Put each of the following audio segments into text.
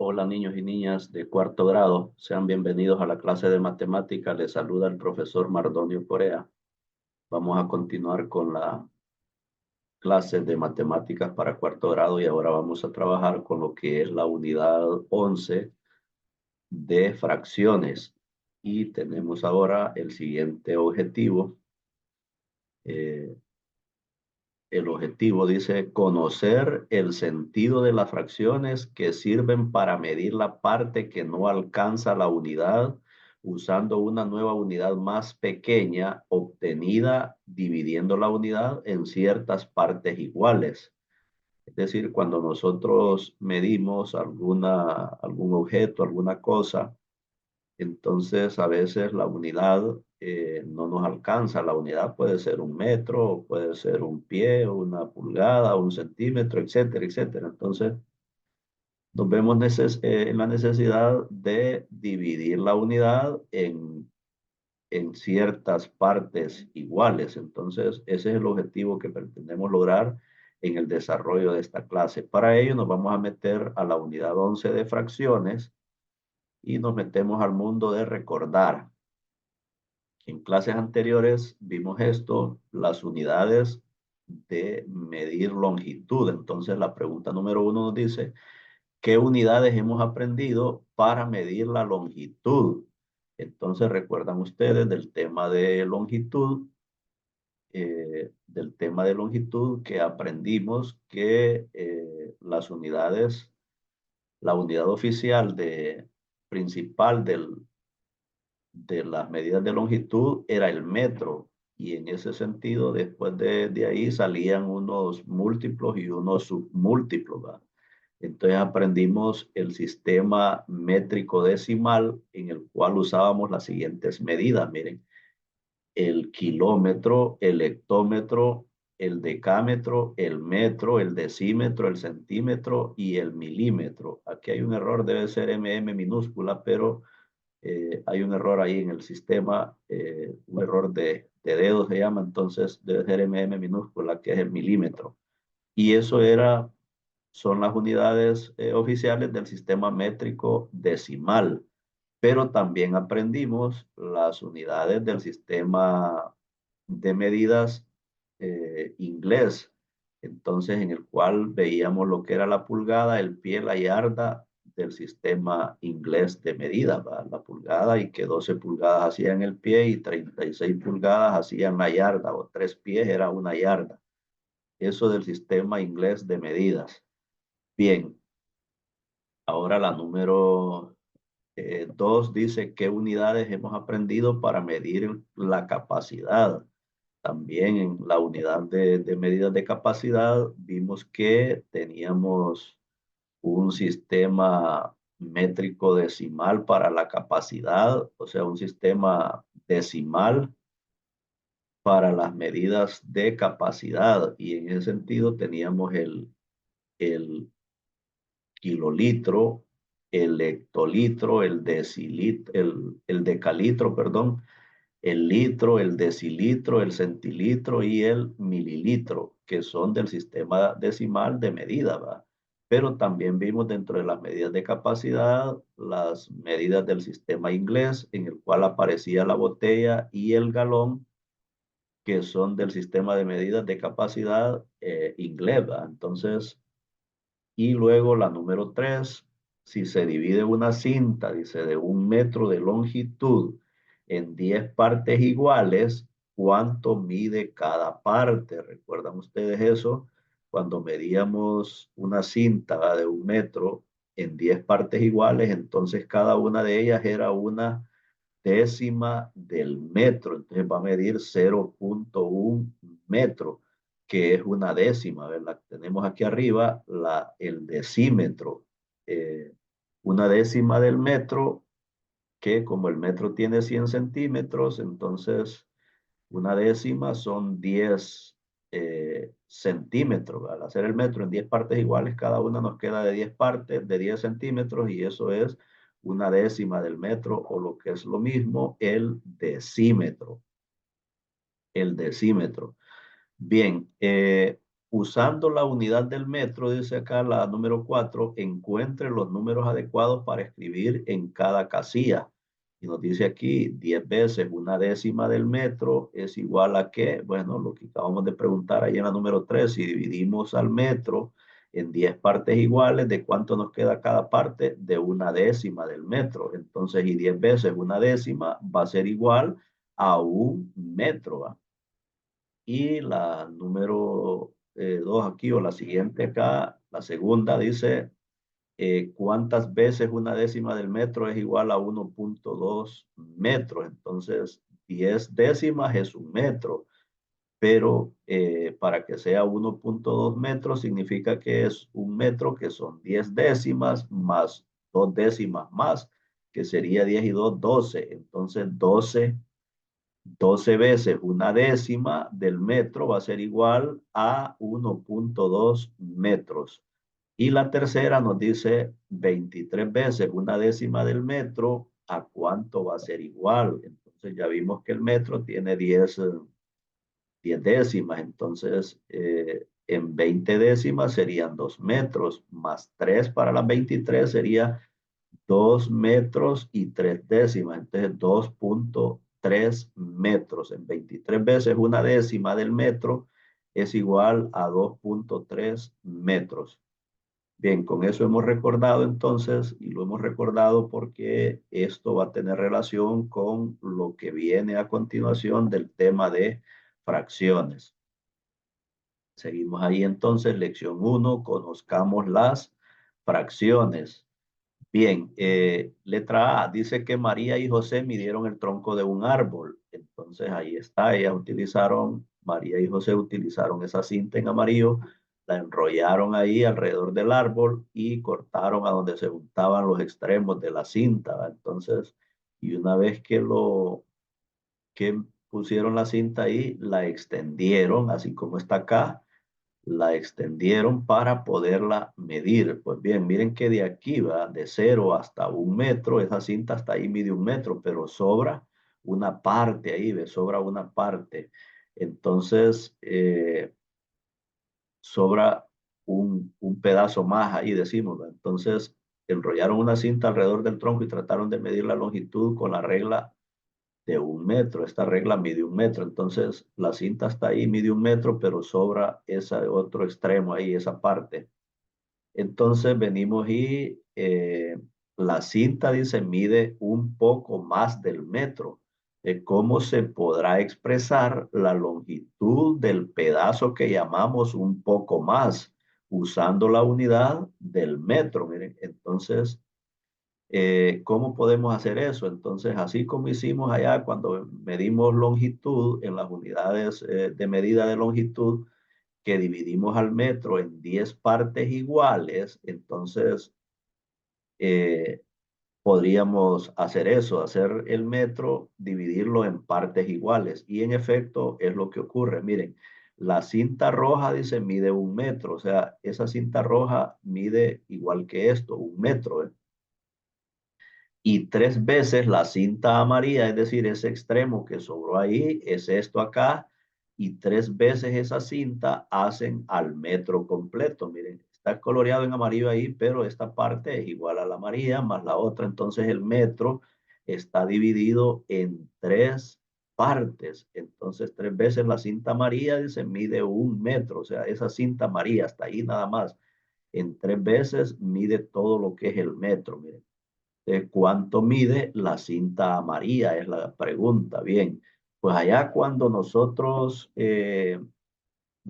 Hola niños y niñas de cuarto grado, sean bienvenidos a la clase de matemática. Les saluda el profesor Mardonio Corea. Vamos a continuar con la clase de matemáticas para cuarto grado y ahora vamos a trabajar con lo que es la unidad 11 de fracciones. Y tenemos ahora el siguiente objetivo. Eh, El objetivo dice conocer el sentido de las fracciones que sirven para medir la parte que no alcanza la unidad usando una nueva unidad más pequeña obtenida dividiendo la unidad en ciertas partes iguales. Es decir, cuando nosotros medimos algún objeto, alguna cosa, entonces, a veces la unidad no nos alcanza. La unidad puede ser un metro, o puede ser un pie, una pulgada, un centímetro, etcétera, etcétera. Entonces, nos vemos en la necesidad de dividir la unidad en ciertas partes iguales. Entonces, ese es el objetivo que pretendemos lograr en el desarrollo de esta clase. Para ello, nos vamos a meter a la unidad 11 de fracciones y nos metemos al mundo de recordar. En clases anteriores vimos esto, las unidades de medir longitud. Entonces la pregunta número 1 nos dice, ¿qué unidades hemos aprendido para medir la longitud? Entonces recuerdan ustedes del tema de longitud que aprendimos que las unidades, la unidad oficial principal de las medidas de longitud era el metro. Y en ese sentido, después de ahí salían unos múltiplos y unos submúltiplos, ¿verdad? Entonces aprendimos el sistema métrico decimal en el cual usábamos las siguientes medidas. Miren, el kilómetro, el hectómetro, el decámetro, el metro, el decímetro, el centímetro y el milímetro. Aquí hay un error, debe ser minúscula, pero hay un error ahí en el sistema, un error de dedo se llama, entonces debe ser minúscula, que es el milímetro. Y son las unidades oficiales del sistema métrico decimal, pero también aprendimos las unidades del sistema de medidas inglés, entonces en el cual veíamos lo que era la pulgada, el pie, la yarda del sistema inglés de medidas, ¿va? La pulgada, y que 12 pulgadas hacían el pie y 36 pulgadas hacían la yarda, o 3 pies era una yarda. Eso del sistema inglés de medidas. Bien, ahora la número 2 dice qué unidades hemos aprendido para medir la capacidad. También en la unidad de medidas de capacidad vimos que teníamos un sistema métrico decimal para la capacidad, o sea, un sistema decimal para las medidas de capacidad. Y en ese sentido teníamos el kilolitro, el hectolitro, el decilitro, el decalitro, perdón, el litro, el decilitro, el centilitro y el mililitro, que son del sistema decimal de medida, ¿va? Pero también vimos dentro de las medidas de capacidad las medidas del sistema inglés, en el cual aparecía la botella y el galón, que son del sistema de medidas de capacidad inglés, ¿va? Entonces, y luego la número 3, si se divide una cinta, dice, de 1 metro de longitud en 10 partes iguales, ¿cuánto mide cada parte? ¿Recuerdan ustedes eso? Cuando medíamos una cinta, ¿va?, de 1 metro en 10 partes iguales, entonces cada una de ellas era una décima del metro. Entonces va a medir 0,1 metro, que es una décima, ¿verdad? Tenemos aquí arriba el decímetro. eh, una décima del metro, que como el metro tiene 100 centímetros, entonces una décima son 10 centímetros. Al hacer el metro en 10 partes iguales, cada una nos queda de 10 partes, de 10 centímetros, y eso es una décima del metro, o lo que es lo mismo, el decímetro. El decímetro. Bien, usando la unidad del metro, dice acá la número 4, encuentre los números adecuados para escribir en cada casilla. Y nos dice aquí 10 veces una décima del metro es igual a qué. Bueno, lo que acabamos de preguntar ahí en la número 3, si dividimos al metro en 10 partes iguales, ¿de cuánto nos queda cada parte? De una décima del metro. Entonces, y 10 veces una décima va a ser igual a un metro, ¿va? Y la número 2 aquí, o la siguiente acá, la segunda dice, ¿cuántas veces una décima del metro es igual a 1,2 metros? Entonces, 10 décimas es un metro, pero para que sea 1,2 metros significa que es un metro, que son 10 décimas más 2 décimas más, que sería 10 y 2, 12. Entonces, 12 veces una décima del metro va a ser igual a 1,2 metros. Y la tercera nos dice 23 veces una décima del metro, ¿a cuánto va a ser igual? Entonces ya vimos que el metro tiene 10 décimas, entonces en 20 décimas serían 2 metros, más 3 para las 23 sería 2 metros y 3 décimas, entonces 2,3 metros. En 23 veces una décima del metro es igual a 2,3 metros. Bien, con eso hemos recordado entonces, y lo hemos recordado porque esto va a tener relación con lo que viene a continuación del tema de fracciones. Seguimos ahí entonces, lección 1, conozcamos las fracciones. Bien, letra A dice que María y José midieron el tronco de un árbol. Entonces ahí está, María y José utilizaron esa cinta en amarillo, la enrollaron ahí alrededor del árbol y cortaron a donde se juntaban los extremos de la cinta, ¿va? Entonces, y una vez que pusieron la cinta ahí, la extendieron, así como está acá, la extendieron para poderla medir. Pues bien, miren que de aquí va de 0 hasta 1 metro, esa cinta hasta ahí mide 1 metro, pero sobra una parte ahí, ¿ve? Sobra una parte. Entonces, sobra un pedazo más ahí, decimos, ¿va? Entonces, enrollaron una cinta alrededor del tronco y trataron de medir la longitud con la regla de 1 metro. Esta regla mide 1 metro, entonces la cinta está ahí, mide 1 metro, pero sobra ese otro extremo ahí, esa parte. Entonces venimos y la cinta dice mide un poco más del metro. ¿Cómo se podrá expresar la longitud del pedazo que llamamos un poco más usando la unidad del metro? Miren, entonces ¿cómo podemos hacer eso? Entonces, así como hicimos allá cuando medimos longitud en las unidades de medida de longitud, que dividimos al metro en 10 partes iguales, entonces eh, podríamos hacer eso, hacer el metro, dividirlo en partes iguales. Y en efecto es lo que ocurre. Miren, la cinta roja dice mide 1 metro, o sea, esa cinta roja mide igual que esto, 1 metro, ¿eh? Y 3 veces la cinta amarilla, es decir, ese extremo que sobró ahí, es esto acá, y 3 veces esa cinta hacen al metro completo. Miren, está coloreado en amarillo ahí, pero esta parte es igual a la amarilla más la otra, entonces el metro está dividido en 3 partes. Entonces, 3 veces la cinta amarilla se mide 1 metro, o sea, esa cinta amarilla hasta ahí nada más. En 3 veces mide todo lo que es el metro, miren. ¿Cuánto mide la cinta amarilla? Es la pregunta. Bien, pues allá cuando nosotros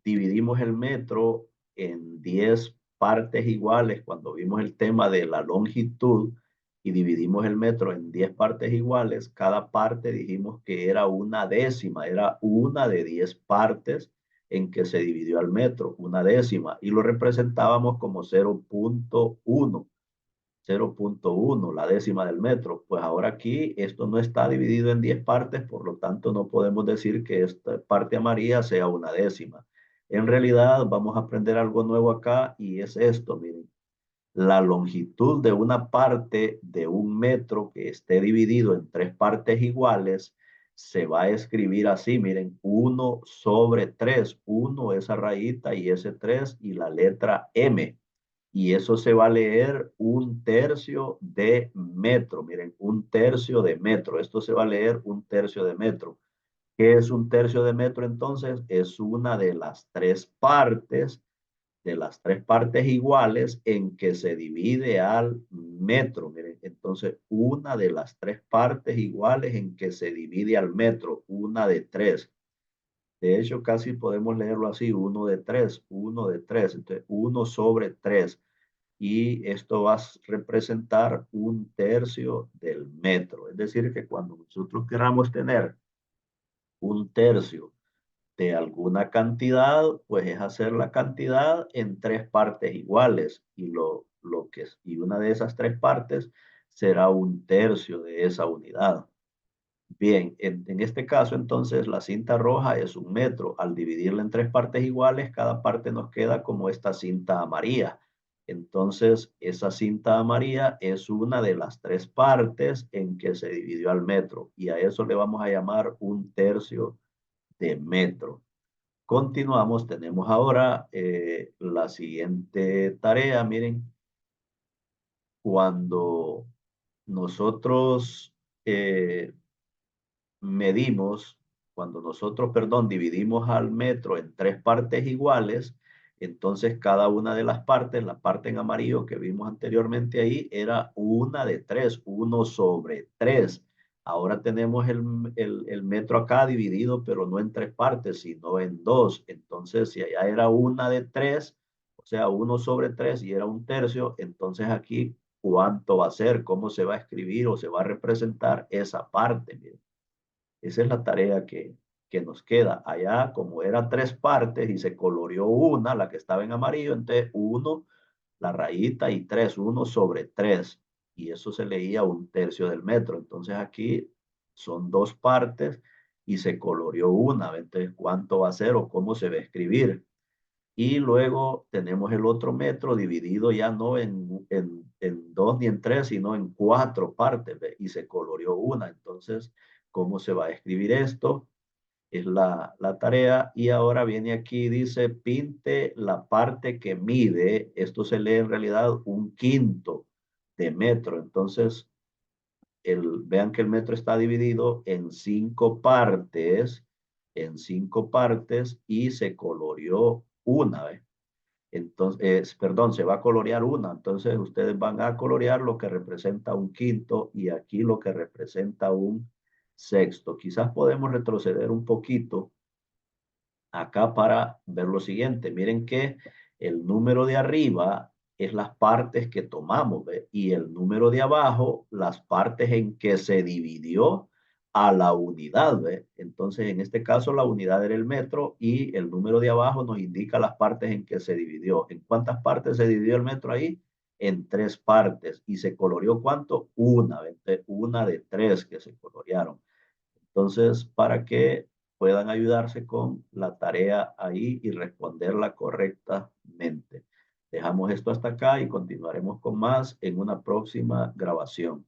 dividimos el metro en 10 partes iguales, cuando vimos el tema de la longitud y dividimos el metro en 10 partes iguales, cada parte dijimos que era una décima, era una de 10 partes en que se dividió al metro, una décima, y lo representábamos como 0,1. 0,1, la décima del metro. Pues ahora aquí esto no está dividido en 10 partes, por lo tanto no podemos decir que esta parte amarilla sea una décima. En realidad vamos a aprender algo nuevo acá y es esto, miren. La longitud de una parte de 1 metro que esté dividido en 3 partes iguales se va a escribir así, miren, 1/3, 1 esa rayita y ese 3 y la letra M. Y eso se va a leer 1/3 de metro, miren, 1/3 de metro. Esto se va a leer 1/3 de metro. ¿Qué es 1/3 de metro entonces? Es una de las tres partes iguales en que se divide al metro. Miren, entonces una de las tres partes iguales en que se divide al metro, una de tres. De hecho, casi podemos leerlo así, uno de tres, uno de tres. Entonces, 1/3. Y esto va a representar 1/3 del metro. Es decir, que cuando nosotros queramos tener 1/3 de alguna cantidad, pues es hacer la cantidad en tres partes iguales y una de esas tres partes será 1/3 de esa unidad. Bien, en este caso entonces la cinta roja es 1 metro. Al dividirla en tres partes iguales, cada parte nos queda como esta cinta amarilla. Entonces, esa cinta amarilla es una de las tres partes en que se dividió al metro y a eso le vamos a llamar 1/3 de metro. Continuamos, tenemos ahora la siguiente tarea. Miren, cuando nosotros medimos, cuando nosotros, perdón, dividimos al metro en tres partes iguales, entonces cada una de las partes, la parte en amarillo que vimos anteriormente ahí, era una de tres, 1/3. Ahora tenemos el metro acá dividido, pero no en tres partes, sino en dos. Entonces, si allá era una de tres, o sea, 1/3 y era 1/3, entonces aquí, ¿cuánto va a ser? ¿Cómo se va a escribir o se va a representar esa parte? Miren. Esa es la tarea que nos queda. Allá, como eran tres partes y se coloreó una, la que estaba en amarillo, entonces uno, la rayita y tres, 1/3. Y eso se leía 1/3 del metro. Entonces aquí son dos partes y se coloreó una. Entonces, ¿cuánto va a ser o cómo se va a escribir? Y luego tenemos el otro metro dividido ya no en dos ni en tres, sino en cuatro partes, ¿ve? Y se coloreó una. Entonces, ¿cómo se va a escribir esto? Es la tarea. Y ahora viene aquí, dice, pinte la parte que mide. Esto se lee en realidad 1/5 de metro. Entonces, vean que el metro está dividido en cinco partes y se coloreó una vez. Entonces, perdón, se va a colorear una. Entonces, ustedes van a colorear lo que representa 1/5 y aquí lo que representa 1/6. Quizás podemos retroceder un poquito acá para ver lo siguiente. Miren que el número de arriba es las partes que tomamos, ¿ve? Y el número de abajo, las partes en que se dividió a la unidad, ¿ve? Entonces, en este caso, la unidad era el metro y el número de abajo nos indica las partes en que se dividió. ¿En cuántas partes se dividió el metro ahí? En tres partes. ¿Y se coloreó cuánto? Una, ¿ve? Una de tres que se colorearon. Entonces, para que puedan ayudarse con la tarea ahí y responderla correctamente. Dejamos esto hasta acá y continuaremos con más en una próxima grabación.